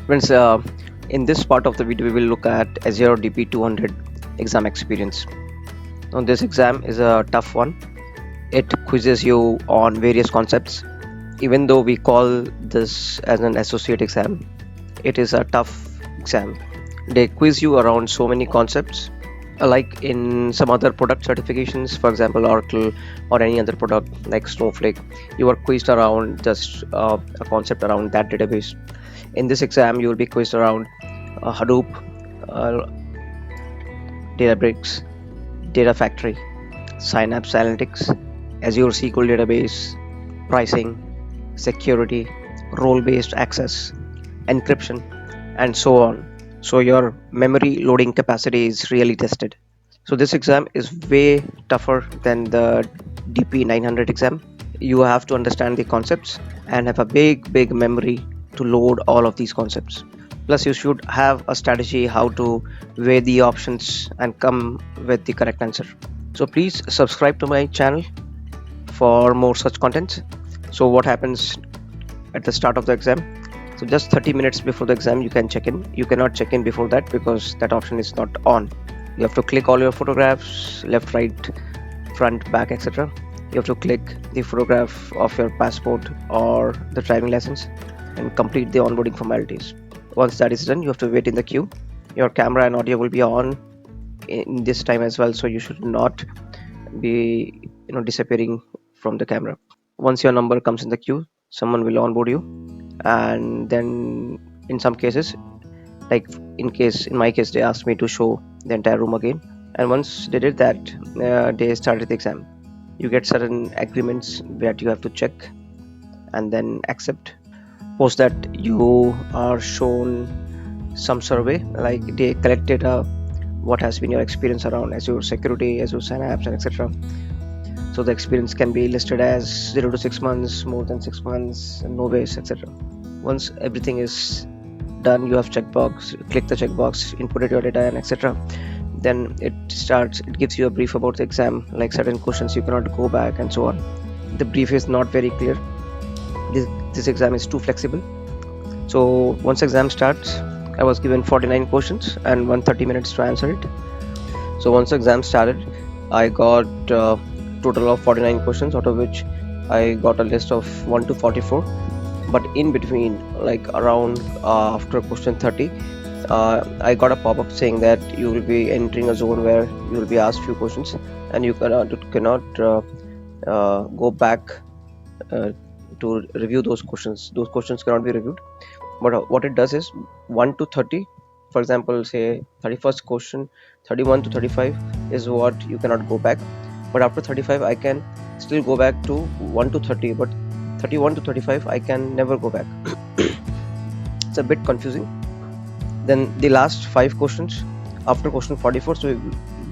Friends, in this part of the video, we will look at Azure DP 200 exam experience. Now, this exam is a tough one. It quizzes you on various concepts. Even though we call this as an associate exam, it is a tough exam. They quiz you around so many concepts, like in some other product certifications, for example, Oracle or any other product like Snowflake. You are quizzed around just a concept around that database. In this exam, you will be quizzed around Hadoop, uh, Databricks, Data Factory, Synapse Analytics, Azure SQL Database, pricing, security, role-based access, encryption, and so on. So your memory loading capacity is really tested. So this exam is way tougher than the DP 900 exam. You have to understand the concepts and have a big memory to load all of these concepts. Plus, you should have a strategy how to weigh the options and come with the correct answer. So please subscribe to my channel for more such contents. So what happens at the start of the exam? So just 30 minutes before the exam, you can check in. You cannot check in before that because that option is not on. You have to click all your photographs, left, right, front, back, etc. You have to click the photograph of your passport or the driving license and complete the onboarding formalities. Once that is done, you have to wait in the queue. Your camera and audio will be on in this time as well, so you should not be disappearing from the camera. Once your number comes in the queue, someone will onboard you, and then in some cases, like in my case, they asked me to show the entire room again, and once they did that, they started the exam. You get certain agreements that you have to check and then accept. Post that, you are shown some survey, like they collected what has been your experience around Azure security, Azure Synapse, and etc. So the experience can be listed as 0 to 6 months, more than 6 months, no base, etc. Once everything is done, you have checkbox, click the checkbox, input your data, and etc. Then it gives you a brief about the exam, like certain questions you cannot go back and so on. The brief is not very clear. This exam is too flexible. So once exam starts, I was given 49 questions and 130 minutes to answer it. So once exam started, I got total of 49 questions, out of which I got a list of 1 to 44. But in between, like around after question 30, I got a pop-up saying that you will be entering a zone where you will be asked few questions and you cannot go back to review those questions. Those questions cannot be reviewed. But what it does is 1 to 30, for example, say 31st question, 31 to 35 is what you cannot go back. But after 35, I can still go back to 1 to 30, but 31 to 35, I can never go back. It's a bit confusing. Then the last 5 questions after question 44, so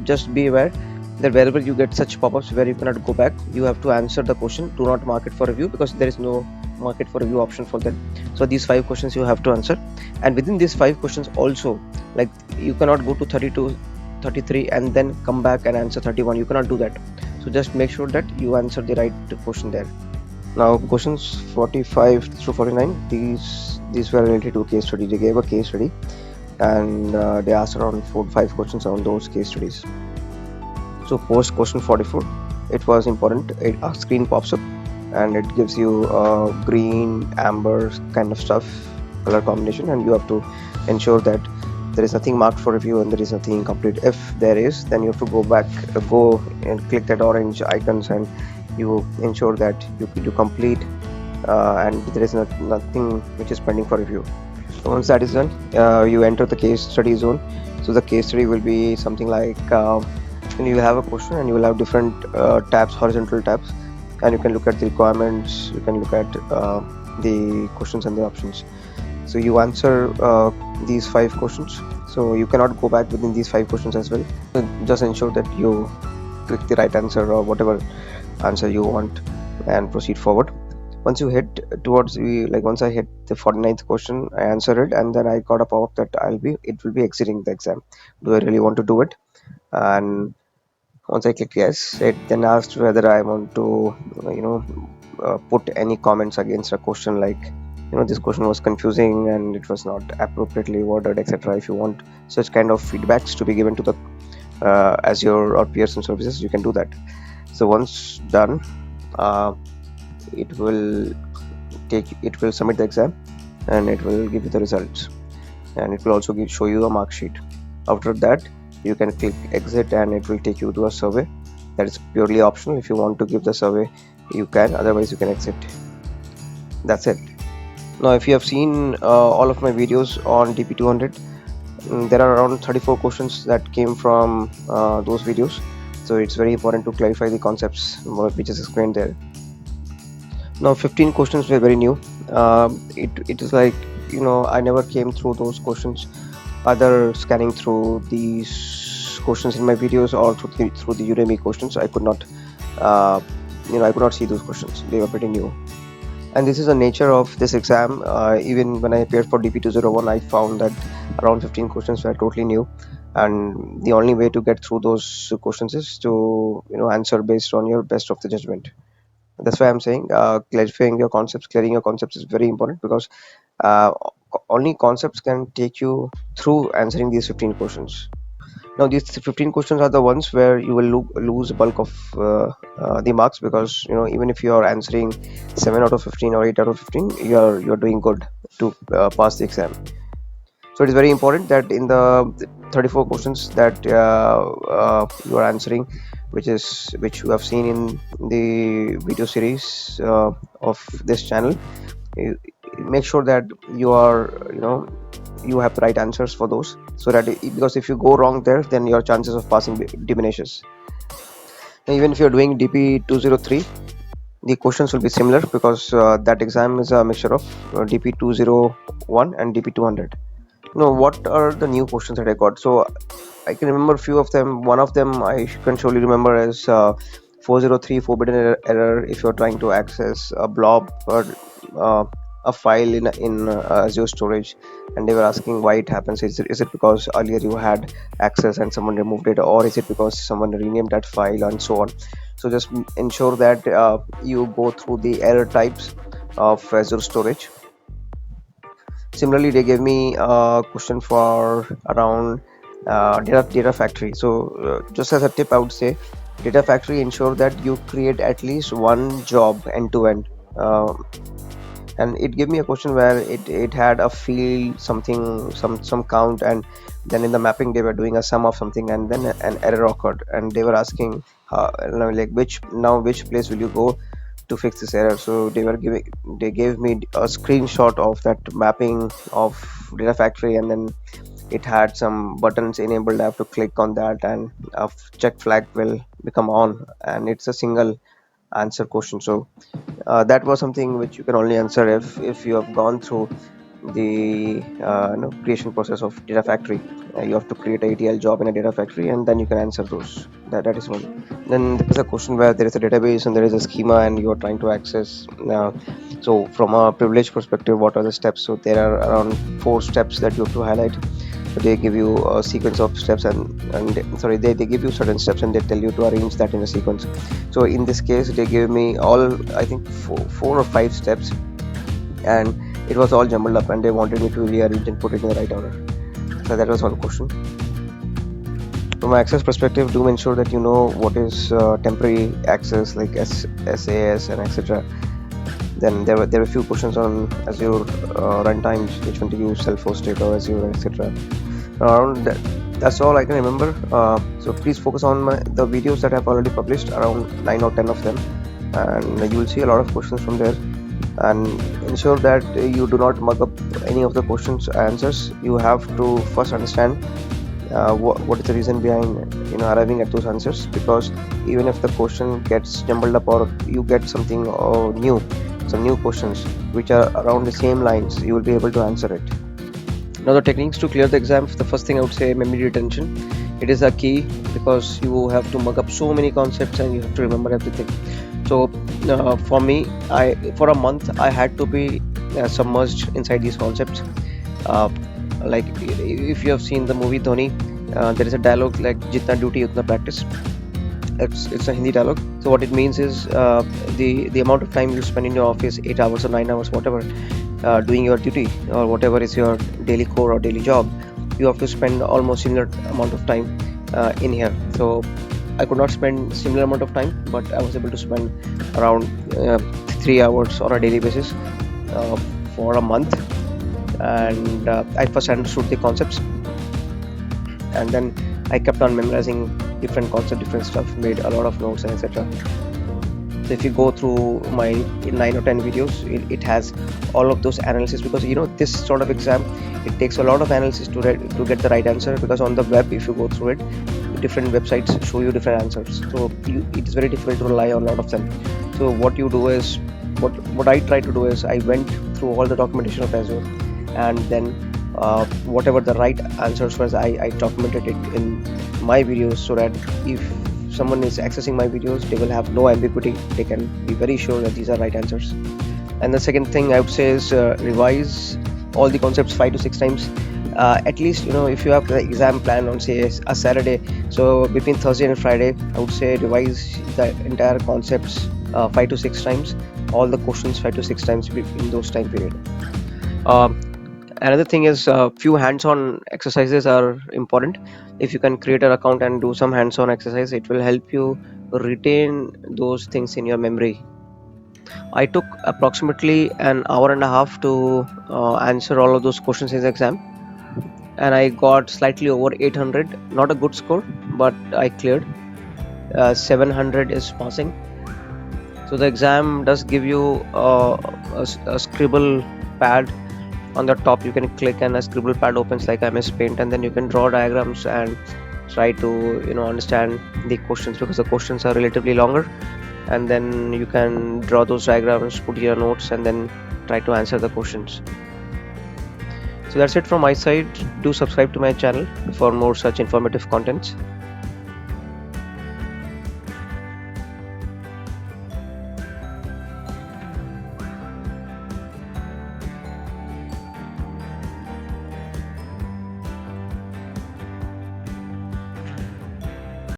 just be aware that wherever you get such pop-ups where you cannot go back, you have to answer the question. Do not mark it for review because there is no mark it for review option for that. So these 5 questions you have to answer, and within these 5 questions also, like you cannot go to 32, 33 and then come back and answer 31. You cannot do that. So just make sure that you answer the right question there. Now questions 45 through 49, these were related to case study. They gave a case study and they asked around 4 to 5 questions on those case studies. So post question 44, it was important. A screen pops up and it gives you green, amber kind of stuff, color combination, and you have to ensure that there is nothing marked for review and there is nothing incomplete. If there is, then you have to go and click that orange icons and you ensure that you complete and there is nothing which is pending for review. So once that is done, you enter the case study zone. So the case study will be something like you will have a question and you will have different tabs, horizontal tabs, and you can look at the requirements, you can look at the questions and the options. So you answer these 5 questions, so you cannot go back within these 5 questions as well. So just ensure that you click the right answer or whatever answer you want and proceed forward. Once you hit towards once I hit the 49th question, I answered it and then I got a pop-up that it will be exiting the exam. Do I really want to do it? And once I click yes, it then asked whether I want to put any comments against a question, like this question was confusing and it was not appropriately worded, etc. If you want such kind of feedbacks to be given to the Azure or Pearson services, you can do that. So once done, uh, it will submit the exam and it will give you the results, and it will also show you a mark sheet. After that, you can click exit and it will take you to a survey. That is purely optional. If you want to give the survey, you can, otherwise you can exit. That's it. Now if you have seen all of my videos on DP200, there are around 34 questions that came from those videos, so it's very important to clarify the concepts which is explained there. Now 15 questions were very new. It is like, I never came through those questions, either scanning through these questions in my videos or through the Udemy questions. I could not I could not see those questions. They were pretty new, and this is the nature of this exam. Even when I appeared for DP201, I found that around 15 questions were totally new, and the only way to get through those questions is to answer based on your best of the judgment. That's why I'm saying clearing your concepts is very important, because uh, only concepts can take you through answering these 15 questions. Now these 15 questions are the ones where you will lose bulk of the marks, because even if you are answering 7 out of 15 or 8 out of 15, you're doing good to pass the exam. So it is very important that in the 34 questions that you are answering, which you have seen in the video series of this channel, you make sure that you are you have the right answers for those, so that because if you go wrong there, then your chances of passing diminishes. Now, even if you're doing DP203, the questions will be similar, because that exam is a mixture of DP201 and DP200. What are the new questions that I got? So I can remember a few of them. One of them I can surely remember as 403 forbidden error if you're trying to access a blob or a file in Azure storage, and they were asking why it happens. Is it because earlier you had access and someone removed it, or is it because someone renamed that file, and so on. So just ensure that you go through the error types of Azure storage. Similarly, they gave me a question for around data factory. So just as a tip, I would say data factory, ensure that you create at least one job end to end. And it gave me a question where it had a field something, some count, and then in the mapping they were doing a sum of something, and then an error occurred, and they were asking like which place will you go to fix this error. So they gave me a screenshot of that mapping of data factory, and then it had some buttons enabled. I have to click on that and a check flag will become on, and it's a single answer question. So that was something which you can only answer if you have gone through the creation process of data factory. You have to create a ETL job in a data factory, and then you can answer those. That is one. Then there is a question where there is a database and there is a schema, and you are trying to access. So from a privilege perspective, what are the steps? So there are around 4 steps that you have to highlight. So they give you a sequence of steps, they give you certain steps, and they tell you to arrange that in a sequence. So in this case, they gave me all, I think, four or five steps, and it was all jumbled up, and they wanted me to rearrange and put it in the right order. So that was one question. From an access perspective, do ensure that you know what is temporary access, like SAS and etc. Then there were a few questions on Azure runtimes, which one to use, self-hosted or Azure, etc. Around that's all I can remember. So please focus on the videos that I've already published, around 9 or 10 of them, and you will see a lot of questions from there. And ensure that you do not mug up any of the questions answers. You have to first understand what is the reason behind arriving at those answers, because even if the question gets jumbled up or you get something some new questions which are around the same lines, you will be able to answer it. Now the techniques to clear the exam, the first thing I would say, memory retention. It is a key, because you have to mug up so many concepts and you have to remember everything. So for me, for a month I had to be submerged inside these concepts. Like if you have seen the movie Dhoni, there is a dialogue like "Jitna duty utna practice." It's a Hindi dialogue. So what it means is the amount of time you spend in your office, 8 hours or 9 hours, whatever, doing your duty or whatever is your daily core or daily job, you have to spend almost similar amount of time in here. So I could not spend similar amount of time, but I was able to spend around 3 hours on a daily basis uh, for a month. And I first understood the concepts, and then I kept on memorizing different concepts, different stuff, made a lot of notes, and etc. So if you go through my 9 or 10 videos, it has all of those analysis, because this sort of exam, it takes a lot of analysis to get the right answer, because on the web, if you go through it, different websites show you different answers, so it is very difficult to rely on a lot of them. So what you do is, what I try to do is, I went through all the documentation of Azure, and then whatever the right answers was, I documented it in my videos, so that if someone is accessing my videos, they will have no ambiguity, they can be very sure that these are right answers. And the second thing I would say is, revise all the concepts 5 to 6 times. At least, if you have the exam plan on, say, a Saturday, so between Thursday and Friday, I would say revise the entire concepts 5 to 6 times, all the questions 5 to 6 times in those time period. Um, Another thing is, few hands-on exercises are important. If you can create an account and do some hands-on exercise, it will help you retain those things in your memory. I took approximately an hour and a half to answer all of those questions in the exam, and I got slightly over 800. Not a good score, but I cleared. 700 is passing. So the exam does give you a scribble pad. On the top, you can click, and a scribble pad opens like MS Paint, and then you can draw diagrams and try to understand the questions, because the questions are relatively longer, and then you can draw those diagrams, put your notes, and then try to answer the questions. So that's it from my side. Do subscribe to my channel for more such informative contents.